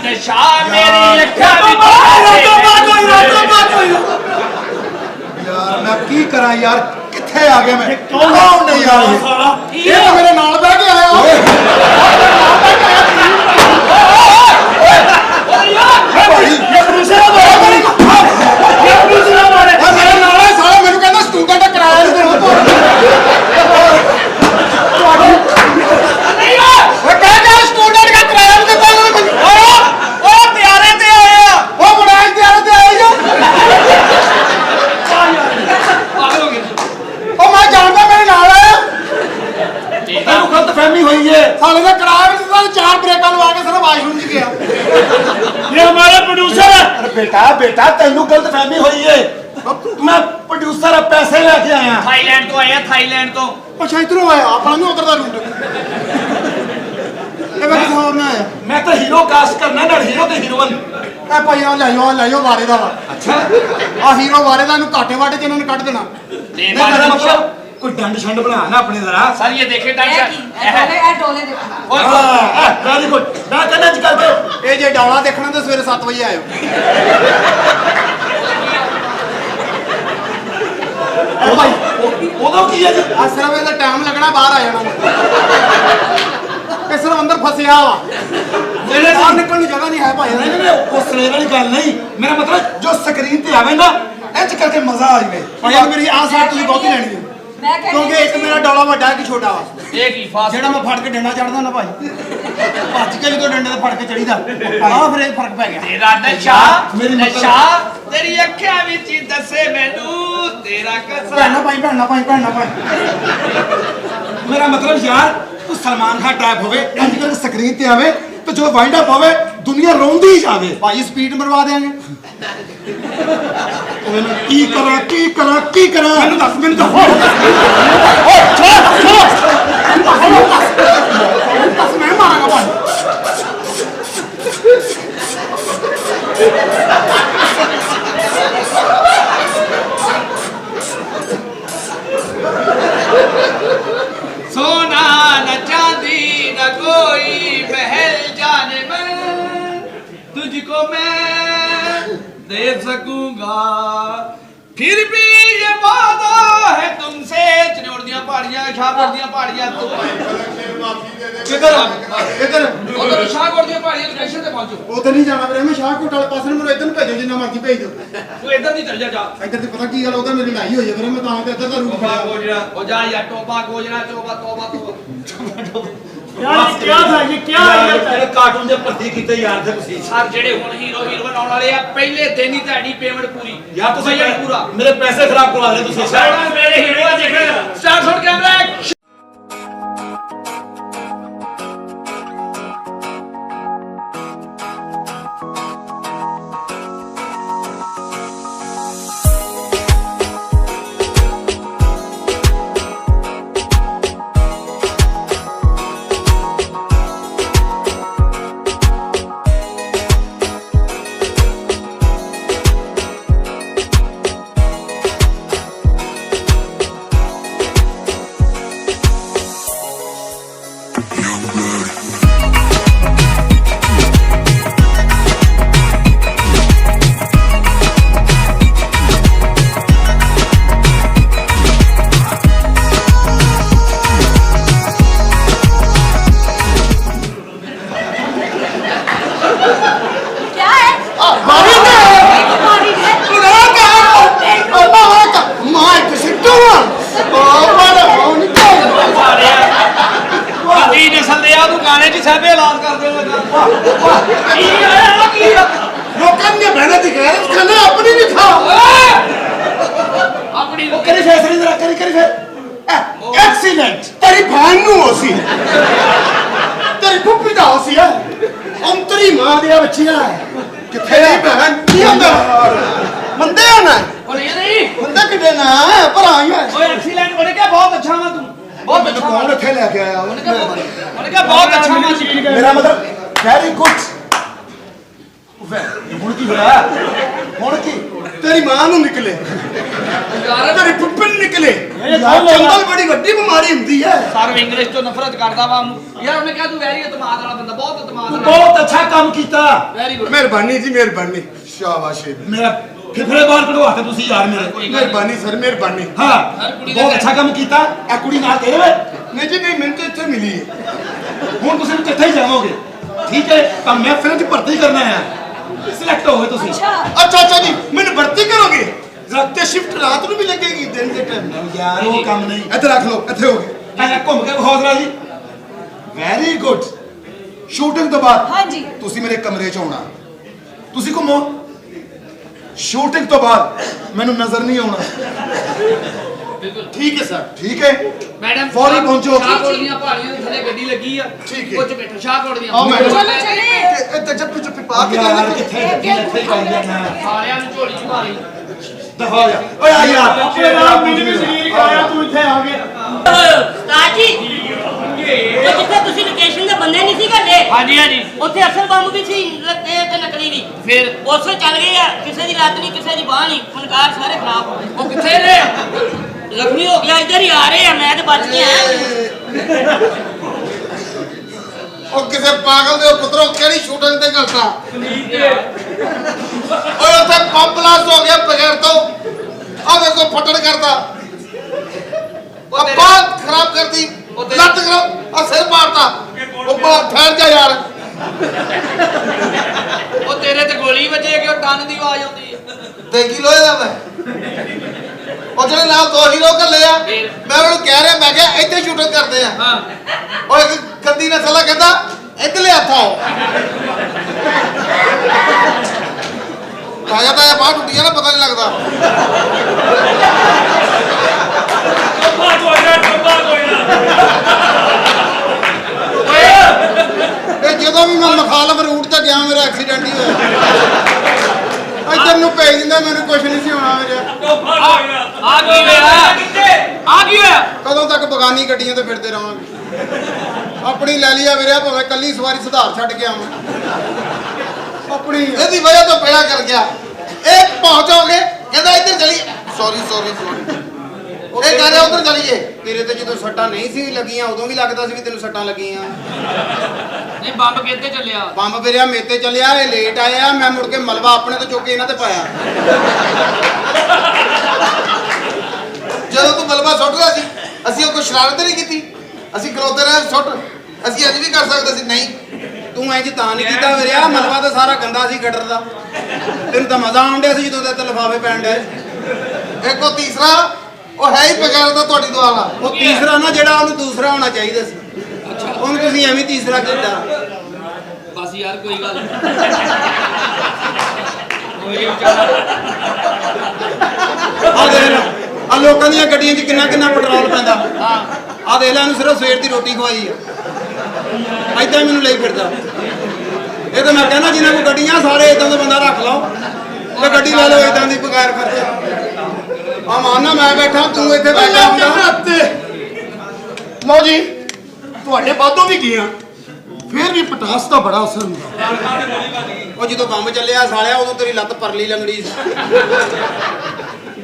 Speaker 8: निशान मेरी अखा
Speaker 4: यार मैं की करा यार किथे आ गया मैं
Speaker 7: कौन
Speaker 4: कौन नहीं यार ये तो मेरे नाल बैठ के आया ओए भाई
Speaker 7: ये दूसरा मारे ये दूसरा मारे
Speaker 4: और मेरे नाल है साला मेनू कहंदा स्टूडेंट कराया नहीं तेरे को ओए कहंदा स्टूडेंट का किराया नहीं देता ਬੇਟਾ ਬੇਟਾ ਤੈਨੂੰ ਗਲਤਫਹਿਮੀ ਹੋਈ ਏ ਮੈਂ ਪ੍ਰੋਡਿਊਸਰ ਆ ਪੈਸੇ ਲੈ ਕੇ ਆਇਆ
Speaker 8: ਥਾਈਲੈਂਡ ਤੋਂ ਆਇਆ ਥਾਈਲੈਂਡ ਤੋਂ
Speaker 4: ਅੱਛਾ ਇਧਰੋਂ ਆਇਆ ਆਪਾਂ ਨੂੰ ਉਧਰ ਦਾ ਰੂਟ ਇਹ ਮੈਂ ਕਿਥੋਂ ਨਾ ਆਇਆ ਮੈਂ ਤਾਂ ਹੀਰੋ ਕਾਸਟ ਕਰਨਾ ਨਾਲ ਹੀਰੋ ਤੇ ਹੀਰੋਇਨ ਇਹ ਭਾਈ ਆ ਲੈ ਵਾਰੇ ਦਾ ਵਾ ਅੱਛਾ ਆ ਹੀਰੋ ਵਾਰੇ ਦਾ ਨੂੰ ਘਾਟੇ ਵਾਟੇ ਚ ਇਹਨਾਂ ਨੇ ਕੱਢ ਦੇਣਾ
Speaker 8: ਤੇ
Speaker 4: ਮੇਰਾ ਮਤਲਬ ਕੋਈ ਡੰਡ ਛੰਡ ਬਣਾ ਨਾ ਆਪਣੇ ਜ਼ਰਾ
Speaker 8: ਸਰ ਇਹ ਦੇਖੇ ਟਾਈਮ
Speaker 9: ਇਹ ਡੋਲੇ ਦੇਖੋ
Speaker 4: ਵੈਰੀ ਗੁੱਡ ਨਾ ਕਹਿੰਦਾ ਅੱਜ ਕਰਕੇ ਇਹ ਜੇ ਡੌਲਾ ਦੇਖਣਾ ਤਾਂ ਸਵੇਰੇ 7 ਵਜੇ ਆਇਓ ਉਹ ਭਾਈ ਉਦੋਂ ਕੀ ਹੈ ਜੀ ਆ ਸਿਰਫ ਇਹਦਾ ਟਾਈਮ ਲੱਗਣਾ ਬਾਹਰ ਆ ਜਾਣਾ ਇਹ ਸਿਰਫ ਅੰਦਰ ਫਸਿਆ ਵਾ ਜਿਹੜੇ ਬਾਹਰ ਨਿਕਲਣ ਦੀ ਜਗ੍ਹਾ ਨਹੀਂ ਹੈ ਭਾਈ ਨਹੀਂ ਉਸ ਸਲੇ ਵਾਲੀ ਗੱਲ ਨਹੀਂ ਮੇਰਾ ਮਤਲਬ ਜੋ ਸਕਰੀਨ ਤੇ ਆਵੇ ਨਾ ਇੰਜ ਕਰਕੇ ਮਜ਼ਾ ਆ ਜਾਵੇ ਭਾਈ ਮੇਰੀ ਆਹ ਸਾਈਡ ਤੁਸੀਂ ਬਹੁਤੀ ਲੈਣੀ ਹੈ ਕਿਉਂਕਿ ਇੱਕ ਮੇਰਾ ਡੌਲਾ ਵੱਡਾ ਇੱਕ ਛੋਟਾ ਵਾ
Speaker 8: ਇਹ ਕੀ ਫਾਸ
Speaker 4: ਜਿਹੜਾ ਮੈਂ ਫੜ ਕੇ ਡੰਡਾ ਚੜਦਾ ਨਾ ਭਾਈ ਭੱਜ ਕੇ ਜਦੋਂ ਡੰਡੇ ਤੇ ਫੜ ਕੇ ਚੜੀਦਾ ਆਹ ਫਿਰ ਇਹ ਫਰਕ ਪੈ ਗਿਆ
Speaker 8: ਤੇਰਾ ਨਸ਼ਾ ਤੇਰੀ ਅੱਖਾਂ ਵਿੱਚ ਹੀ ਦੱਸੇ ਮੈਨੂੰ ਤੇਰਾ ਕਸਮ
Speaker 4: ਭੈਣਾ ਭਾਈ ਮੇਰਾ ਮਤਲਬ ਯਾਰ ਤੂੰ ਸਲਮਾਨ ਖਾਨ ਟਾਈਪ ਹੋਵੇ ਅੱਜ ਕੱਲ ਸਕਰੀਨ ਤੇ ਆਵੇ ਤੇ ਜੋ ਵਾਈਂਡ ਅਪ ਹੋਵੇ ਦੁਨੀਆ ਰੋਂਦੀ ਜਾਵੇ ਭਾਈ ਸਪੀਡ ਮਰਵਾ ਦੇਾਂਗੇ ਕੀ ਕਰਾਂ ਮੈਨੂੰ ਦੱਸ ਮੈਂ ਮਾਰਾਂਗਾ ਭਾਈ
Speaker 8: सोना न चांदी न कोई महल जाने मन तुझको मैं दे सकूंगा फिर भी ये वादा है तुमसे चनौर दियां पहाड़ियां शाहकोट दियां पहाड़ियां तो उधर शाहकोट दियां पहाड़ियां स्टेशन पे पहुंचो
Speaker 4: उधर नहीं जाना मैं शाहकोट वाले पास मेरे इधर भेजो जिन्ना मर्जी भेज दो
Speaker 8: तू इधर नहीं चल जा
Speaker 4: इधर ਦੀ ਪਤਾ ਕੀ ਗੱਲ ਉਹਦਾ ਮੇਰੀ ਲੜਾਈ ਹੋਈ ਹੈ ਫਿਰ ਮੈਂ ਤਾਂ ਇੱਧਰ ਦਾ ਰੂਟ ਫੜਿਆ
Speaker 8: गोजरा हो जा या टोबा गोजरा तोबा
Speaker 7: यार ये क्या था ये क्या है
Speaker 4: ਤੇਰੇ ਕਾਰਟੂਨ ਦੇ ਭਰਤੀ ਕੀਤੇ ਯਾਰ ਤੇ ਤੁਸੀਂ
Speaker 8: ਸਰ ਜਿਹੜੇ ਹੁਣ ਹੀਰੋ ਹੀਰੋਇਨ ਆਉਣ ਵਾਲੇ ਆ ਪਹਿਲੇ ਦਿਨ ਹੀ ਤੁਹਾਡੀ ਪੇਮੈਂਟ ਪੂਰੀ
Speaker 4: ਯਾਰ ਤੁਸੀਂ
Speaker 8: ਪੂਰਾ
Speaker 4: ਮੇਰੇ ਪੈਸੇ ਖਰਾਬ ਕਰਵਾ ਲਏ ਤੁਸੀਂ
Speaker 8: ਮੇਰੇ ਹੀਰੋ ਆ ਦੇਖ ਸਟਾਰਟ ਸ਼ਾਟ ਕੈਮਰਾ
Speaker 4: मेरा मतलब वेरी गुड ਹੁਣ ਕੀ ਹੋਇਆ ਹੁਣ ਕੀ ਤੇਰੀ ਮਾਂ ਨੂੰ ਨਿਕਲੇ ਤੇਰੀ ਫੁੱਫੜ ਨਿਕਲੇ ਚੰਬਲ ਬੜੀ ਵੱਡੀ ਬਿਮਾਰੀ ਹੁੰਦੀ ਹੈ
Speaker 8: ਸਰ ਇੰਗਲਿਸ਼ ਤੋਂ ਨਫ਼ਰਤ ਕਰਦਾ ਵਾ ਉਹਨੂੰ ਯਾਰ ਉਹਨੇ ਕਿਹਾ ਤੂੰ ਵੈਰੀ ਇਤਮਾਦ ਵਾਲਾ ਬੰਦਾ ਬਹੁਤ ਇਤਮਾਦ ਵਾਲਾ
Speaker 4: ਬਹੁਤ ਅੱਛਾ ਕੰਮ ਕੀਤਾ
Speaker 8: ਵੈਰੀ ਗੁੱਡ
Speaker 4: ਮਿਹਰਬਾਨੀ ਜੀ ਮਿਹਰਬਾਨੀ ਸ਼ਾਬਾਸ਼ ਮੇਰਾ ਫਿਫੜੇ ਬਾਹਰ ਕਢਵਾ ਕੇ ਤੁਸੀਂ ਯਾਰ ਮੇਰੇ ਮਿਹਰਬਾਨੀ ਸਰ ਮਿਹਰਬਾਨੀ ਹਾਂ ਬਹੁਤ ਅੱਛਾ ਕੰਮ ਕੀਤਾ ਇਹ ਕੁੜੀ ਨਾਲ ਤੇਰੇ ਵੇ ਨਹੀਂ ਜੀ ਨਹੀਂ ਮੈਨੂੰ ਤਾਂ ਇੱਥੇ ਮਿਲੀ ਹੈ ਹੁਣ ਤੁਸੀਂ ਕਿੱਥੇ ਜਾਵੋਗੇ ਠੀਕ ਹੈ ਤਾਂ ਮੈਂ ਫਿਲਮ 'ਚ ਭਰਤੀ ਕਰਨਾ ਹੈ ਸਿਲੈਕਟ ਹੋ ਗਏ ਤੁਸੀਂ ਅੱਛਾ ਜੀ ਮੈਨੂੰ ਭਰਤੀ ਕਰੋਗੇ ਜ਼ਰਾ ਸ਼ਿਫਟ ਰਾਤ ਨੂੰ ਵੀ ਲੱਗੇਗੀ ਦਿਨ ਦੇ ਟਾਈਮ ਯਾਰ ਉਹ ਕੰਮ ਨਹੀਂ ਇੱਥੇ ਰੱਖ ਲਓ ਇੱਥੇ ਹੋ ਗਏ ਐ ਘੁੰਮ ਕੇ ਹੌਸਲਾ ਜੀ ਵੈਰੀ ਗੁੱਡ ਸ਼ੂਟਿੰਗ ਤੋਂ ਬਾਅਦ
Speaker 9: ਹਾਂਜੀ
Speaker 4: ਤੁਸੀਂ ਮੇਰੇ ਕਮਰੇ 'ਚ ਆਉਣਾ ਤੁਸੀਂ ਘੁੰਮੋ ਸ਼ੂਟਿੰਗ ਤੋਂ ਬਾਅਦ ਮੈਨੂੰ ਨਜ਼ਰ ਨਹੀਂ ਆਉਣਾ
Speaker 8: ਬਿਲਕੁਲ
Speaker 4: ਠੀਕ ਹੈ ਸਰ, ਠੀਕ ਹੈ
Speaker 8: ਮੈਡਮ
Speaker 4: ਫੌਰੀ ਪਹੁੰਚੋ।
Speaker 8: ਸ਼ਾਹਕੋਟ ਦੀਆਂ ਪਹਾੜੀਆਂ ਦੇ ਥੱਲੇ ਗੱਡੀ ਲੱਗੀ ਆ,
Speaker 4: ਠੀਕ ਹੈ।
Speaker 8: ਉੱਚ ਬੈਠੋ ਸ਼ਾਹਕੋਟ ਦੀਆਂ।
Speaker 4: ਆਓ ਮੈਡਮ।
Speaker 1: ਚਲੋ ਚਲੇ
Speaker 4: ਇੱਥੇ ਚੱਪੀ ਪਾ ਕੇ
Speaker 8: ਸਾਲਿਆਂ ਨੂੰ ਝੋਲੀ ਚ ਮਾਰੀ।
Speaker 4: ਦਫਾ ਹੋ ਜਾ ਓਏ ਆ ਯਾਰ
Speaker 7: ਆਪਣੇ ਨਾਲ ਮੈਨੂੰ ਵੀ ਸਰੀਰ ਕਰਾਇਆ, ਤੂੰ ਇੱਥੇ ਆ ਗਿਆ।
Speaker 10: ਉਸਤਾਦ ਜੀ ਉਹ ਜਿੱਥੇ ਤੁਸੀਂ ਲੋਕੇਸ਼ਨ ਦੇ ਬੰਦੇ ਨਹੀਂ ਸੀ ਘੱਲੇ,
Speaker 8: ਹਾਂਜੀ ਹਾਂਜੀ
Speaker 10: ਉੱਥੇ ਅਸਲ ਬੰਬ ਵੀ ਸੀ ਤੇ ਨਕਲੀ ਵੀ।
Speaker 8: ਫਿਰ
Speaker 10: ਉਸੇ ਚੱਲ ਗਏ ਆ, ਕਿਸੇ ਦੀ ਲੱਤ ਨਹੀਂ, ਕਿਸੇ ਦੀ ਬਾਹ ਨਹੀਂ, ਫਨਕਾਰ ਸਾਰੇ ਖਰਾਬ ਹੋ ਗਏ।
Speaker 8: ਉਹ ਕਿੱਥੇ ਨੇ?
Speaker 10: ਜ਼ਖਮੀ ਹੋ ਗਿਆ, ਇੱਧਰ ਹੀ ਆ ਰਹੇ ਆ, ਮੈਂ ਤੇ ਬਚ ਗਿਆ।
Speaker 3: ਉਹ ਕਿਸੇ ਪਾਗਲ ਦੇ ਪੁੱਤਰੋ ਕਿਹੜੀ ਸ਼ੂਟਿੰਗ ਤੇ ਕਰਤਾ ਓਏ ਉੱਥੇ ਬੰਬ ਬਲਾਸਟ ਹੋ ਗਿਆ ਬਗੈਰ ਤੋਂ ਆ ਵੇਖੋ ਫਟੜ ਕਰਦਾ ਆ ਬਾਤ ਖਰਾਬ ਕਰਦੀ ਲੱਤ ਖਰਾਬ ਆ ਸਿਰ ਮਾਰਤਾ ਉਹ ਬੜਾ ਠਹਿਰ ਜਾ ਯਾਰ
Speaker 8: ਉਹ ਤੇਰੇ ਤੇ ਗੋਲੀ ਵੱਜੇ ਕਿ ਉਹ ਟਨ ਦੀ ਆਵਾਜ਼ ਆਉਂਦੀ ਹੈ।
Speaker 3: ਦੇਖੀ ਲੋਏ ਦਾ ਮੈਂ ਉਹ ਜਿਹੜੇ ਨਾਲ ਦੋ ਹੀਰੋ ਘੱਲੇ ਆ ਮੈਂ ਉਹਨੂੰ ਕਹਿ ਰਿਹਾ ਮੈਂ ਕਿਹਾ ਇੱਥੇ ਸ਼ੂਟਿੰਗ ਕਰਦੇ ਆ
Speaker 8: ਹਾਂ
Speaker 3: ਉਹ ਇੱਕ ਗੰਦੀ ਨਸਲਾ ਕਹਿੰਦਾ ਇੱਧਰਲੇ ਹੱਥ ਆਓ ਤਾਇਆ ਤਾਇਆ ਬਾਹਰ ਟੁੱਟੀਆਂ ਨਾ ਪਤਾ ਨਹੀਂ ਲੱਗਦਾ ਇਹ ਜਦੋਂ ਵੀ ਮੈਂ ਮਖਾਲਫ ਰੂਟ ਤੇ ਗਿਆ ਮੇਰਾ ਐਕਸੀਡੈਂਟ ਹੀ ਹੋਇਆ ਇੱਧਰ ਨੂੰ ਭੇਜ ਦਿੰਦਾ ਮੈਨੂੰ ਕੁਝ ਨਹੀਂ ਸੀ ਹੋਣਾ ਮੇਰੇ
Speaker 8: ਆ ਕੀ ਹੋਇਆ? ਆ ਕੀ ਹੋਇਆ?
Speaker 3: ਕਦੋਂ ਤੱਕ ਬਗਾਨੀ ਗੱਡੀਆਂ ਤੇ ਫਿਰਦੇ ਰਵਾਂਗੇ ਆਪਣੀ ਲੈ ਲਿਆ ਵੀਰੇ ਭਾਵੇਂ ਕੱਲੀ ਸਵਾਰੀ ਸੁਧਾਰ ਛੱਡ ਕੇ ਆਵਾਂ ਆਪਣੀ ਇਹਦੀ ਵਜ੍ਹਾ ਤੋਂ ਬੇੜਾ ਕਰ ਗਿਆ ਇਹ ਪਹੁੰਚੋਗੇ ਕਹਿੰਦਾ ਇੱਧਰ ਚਲੀ ਸੌਰੀ ਇਹ ਕਹਿੰਦਾ ਉਧਰ ਚਲੀਏ ਤੇਰੇ ਤੇ ਜਦੋਂ ਸੱਟਾਂ ਨਹੀਂ ਸੀ ਲੱਗੀਆਂ ਉਦੋਂ ਵੀ ਲੱਗਦਾ ਸੀ ਵੀ ਤੈਨੂੰ ਸੱਟਾਂ ਲੱਗੀਆਂ
Speaker 8: ਨਹੀਂ ਬੰਬ ਕਿੱਥੇ ਚੱਲਿਆ?
Speaker 3: ਬੰਬ ਵੀਰਿਆ ਮੇਤੇ ਚੱਲਿਆ ਇਹ ਲੇਟ ਆਇਆ ਮੈਂ ਮੁੜ ਕੇ ਮਲਬਾ ਆਪਣੇ ਤੋਂ ਚੁੱਕ ਕੇ ਇਹਨਾਂ ਤੇ ਪਾਇਆ ਜਦੋਂ ਤੂੰ ਮਲਬਾ ਸੁੱਟ ਰਿਹਾ ਸੀ ਅਸੀਂ ਉਹ ਕੋਈ ਸ਼ਰਾਰਤ ਨਹੀਂ ਕੀਤੀ ਅਸੀਂ ਖਲੋਤੇ ਰਹੇ ਸੁੱਟ ਅਸੀਂ ਅੱਜ ਵੀ ਕਰ ਸਕਦੇ ਸੀ ਨਹੀਂ ਤੂੰ ਇੰਜ ਤਾਂ ਨਹੀਂ ਕੀਤਾ ਵੀਰਿਆ ਮਲਬਾ ਤਾਂ ਸਾਰਾ ਗੰਦਾ ਸੀ ਗਟਰ ਦਾ ਤੈਨੂੰ ਤਾਂ ਮਜ਼ਾ ਆਉਣ ਡਿਆ ਸੀ ਜਦੋਂ ਤੇ ਲਿਫਾਫੇ ਪੈਣ ਡੇ ਇੱਕ ਉਹ ਤੀਸਰਾ ਉਹ ਹੈ ਹੀ ਬਗੈਰ ਦਾ ਤੁਹਾਡੀ ਦੁਆ ਨਾਲ ਉਹ ਤੀਸਰਾ ਨਾ ਜਿਹੜਾ ਉਹਨੂੰ ਦੂਸਰਾ ਹੋਣਾ ਚਾਹੀਦਾ ਸੀ ਉਹਨੂੰ ਤੁਸੀਂ ਐਵੇਂ ਤੀਸਰਾ ਕੀਤਾ
Speaker 8: ਬਸ ਯਾਰ ਕੋਈ ਗੱਲ ਹੋਈ ਵਿਚਾਰਾ।
Speaker 3: ਆ ਦੇਖ ਲੈ ਆ ਲੋਕਾਂ ਦੀਆਂ ਗੱਡੀਆਂ 'ਚ ਕਿੰਨਾ ਪੈਟਰੋਲ ਪੈਂਦਾ ਆ ਦੇਖ ਲੈ ਇਹਨੂੰ ਸਿਰਫ ਸਵੇਰ ਦੀ ਰੋਟੀ ਖਵਾਈ ਆ ਐਦਾਂ ਹੀ ਮੈਨੂੰ ਲਈ ਫਿਰਦਾ ਇਹ ਤਾਂ ਮੈਂ ਕਹਿੰਦਾ ਜਿਨ੍ਹਾਂ ਕੋਲ ਗੱਡੀਆਂ ਸਾਰੇ ਇਦਾਂ ਦਾ ਬੰਦਾ ਰੱਖ ਲਓ ਤੇ ਗੱਡੀ ਲੈ ਲਓ ਇਦਾਂ ਦੀ ਬਗੈਰ ਖਰਚੇ ਆ ਮਾਨਾ ਮੈਂ ਬੈਠਾ ਤੂੰ ਇੱਥੇ ਬੈਠਾ ਹੁੰਦਾ
Speaker 4: ਲਓ ਜੀ ਤੁਹਾਡੇ ਬਾਦੋਂ ਵੀ ਗਿਆ ਫਿਰ ਵੀ ਪਟਾਸ ਦਾ ਬੜਾ ਅਸਰ ਹੁੰਦਾ
Speaker 3: ਉਹ ਜਦੋਂ ਬੰਬ ਚੱਲਿਆ ਸਾਲਿਆ ਉਦੋਂ ਤੇਰੀ ਲੱਤ ਪਰਲੀ ਲੰਗੜੀ ਸੀ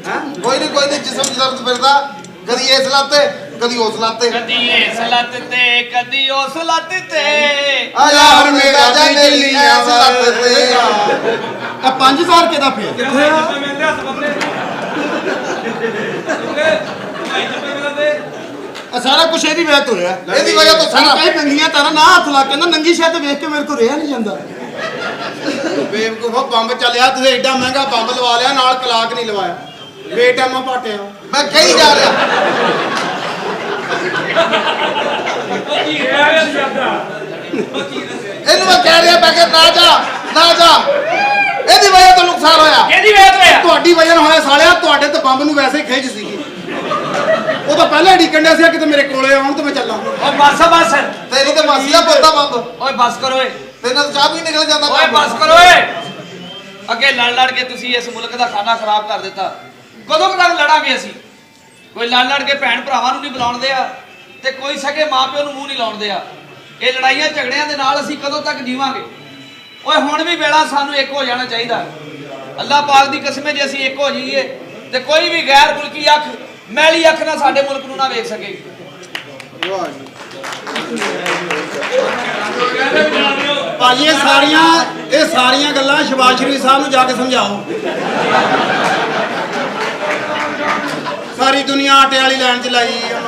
Speaker 3: ਹਾਂ ਕੋਈ ਨਹੀਂ ਜਿਸਮ 'ਚ ਦਰਦ ਫਿਰਦਾ ਕਦੀ ਇਸ ਲੱਤ ਤੇ ਕਦੀ ਉਸ ਲੱਤ ਤੇ
Speaker 8: ਕਦੀ ਇਸ ਲੱਤ ਤੇ ਕਦੀ ਉਸ ਲੱਤ ਤੇ
Speaker 3: ਆ ਯਾਰ ਮੇਰਾ ਦਿਲ ਇਸ ਲੱਤ ਤੇ
Speaker 4: ਆ 5000 ਰੁਪਏ ਦਾ ਫੇਰ ਕਿੱਥੇ ਆ ਸਾਰਾ ਕੁਛ ਇਹਦੀ ਵਜ੍ਹਾ ਤੋਂ ਹੋਇਆ
Speaker 3: ਇਹਦੀ ਵਜ੍ਹਾ ਤੋਂ ਸਾਰਾ
Speaker 4: ਕਈ ਨੰਗੀਆਂ ਤਾਰਾਂ ਨਾ ਹੱਥ ਲਾ ਕੇ ਨਾ ਨੰਗੀ ਸ਼ਾਇਦ ਵੇਖ ਕੇ ਮੇਰੇ ਕੋਲ ਰਿਹਾ ਨਹੀਂ ਜਾਂਦਾ
Speaker 3: ਬੇਵਕੂਫੋ ਬੰਬ ਚੱਲਿਆ ਤੁਸੀਂ ਐਡਾ ਮਹਿੰਗਾ ਬੰਬ ਲਵਾ ਲਿਆ ਨਾਲ ਕਲਾਕ ਨਹੀਂ ਲਵਾਇਆ ਬੇਟਾਮਾ ਪਾਟਿਆ ਮੈਂ ਕਹੀ ਜਾ ਰਿਹਾ ਇਹਨੂੰ ਮੈਂ ਕਹਿ ਰਿਹਾ ਮੈਂ ਕਿ ਨਾ ਜਾ ਇਹਦੀ ਵਜ੍ਹਾ ਤੋਂ ਨੁਕਸਾਨ ਹੋਇਆ
Speaker 8: ਕਿਹਦੀ ਵੇਤ ਹੋਇਆ?
Speaker 3: ਤੁਹਾਡੀ ਵਜ੍ਹਾ ਨਾਲ ਹੋਇਆ ਸਾਲਿਆ ਤੁਹਾਡੇ ਤੇ ਬੰਬ ਨੂੰ ਵੈਸੇ ਹੀ ਖਿੱਚ ਸੀਗੀ ਉਹ ਤਾਂ ਪਹਿਲਾਂ ਢੀਕਣ ਡਿਆ ਸੀ ਕਿਤੇ ਮੇਰੇ ਕੋਲੇ ਆਉਣ ਤੇ ਮੈਂ ਚੱਲਾਂ
Speaker 8: ਓ ਬਸ
Speaker 3: ਤੇਰੀ ਤੇ ਮਾਸੀ ਦਾ ਪੁੱਤਾ ਬੰਬ
Speaker 8: ਓਏ ਬਸ ਕਰੋ ਓਏ
Speaker 3: ਤੇਨਾਂ ਤਾਂ ਚਾਹ ਵੀ ਨਿਕਲ ਜਾਂਦਾ
Speaker 8: ਓਏ ਬਸ ਕਰੋ ਓਏ ਅੱਗੇ ਲੜ ਕੇ ਤੁਸੀਂ ਇਸ ਮੁਲਕ ਦਾ ਖਾਣਾ ਖਰਾਬ ਕਰ ਦਿੱਤਾ ਕਦੋਂ ਤੱਕ ਲੜਾਂਗੇ ਅਸੀਂ ਕੋਈ ਲੜ ਕੇ ਭੈਣ ਭਰਾਵਾਂ ਨੂੰ ਨਹੀਂ ਬੁਲਾਉਂਦੇ ਆ ਤੇ ਕੋਈ ਸਕੇ ਮਾਪਿਓ ਨੂੰ ਮੂੰਹ ਨਹੀਂ ਲਾਉਂਦੇ ਆ ਇਹ ਲੜਾਈਆਂ ਝਗੜਿਆਂ ਦੇ ਨਾਲ ਅਸੀਂ ਕਦੋਂ ਤੱਕ ਜੀਵਾਂਗੇ ਓਏ ਹੁਣ ਵੀ ਵੇਲਾ ਸਾਨੂੰ ਇੱਕ ਹੋ ਜਾਣਾ ਚਾਹੀਦਾ ਅੱਲਾਹ ਪਾਕ ਦੀ ਕਸਮ ਹੈ ਜੇ ਅਸੀਂ ਇੱਕ ਹੋ ਜਾਈਏ ਤੇ ਕੋਈ ਵੀ ਗੈਰ ਮੁਲਕੀ ਅੱਖ ਮੈਲੀ ਅੱਖ ਨਾਲ ਸਾਡੇ ਮੁਲਕ ਨੂੰ ਨਾ ਵੇਖ ਸਕੇ
Speaker 3: ਭਾਜੀ ਇਹ ਸਾਰੀਆਂ ਗੱਲਾਂ ਸ਼ਬਾਜ਼ ਸ਼ਰੀਫ ਸਾਹਿਬ ਨੂੰ ਜਾ ਕੇ ਸਮਝਾਓ ਸਾਰੀ ਦੁਨੀਆ ਆਟੇ ਵਾਲੀ ਲਾਈਨ 'ਚ ਲਾਈ ਆ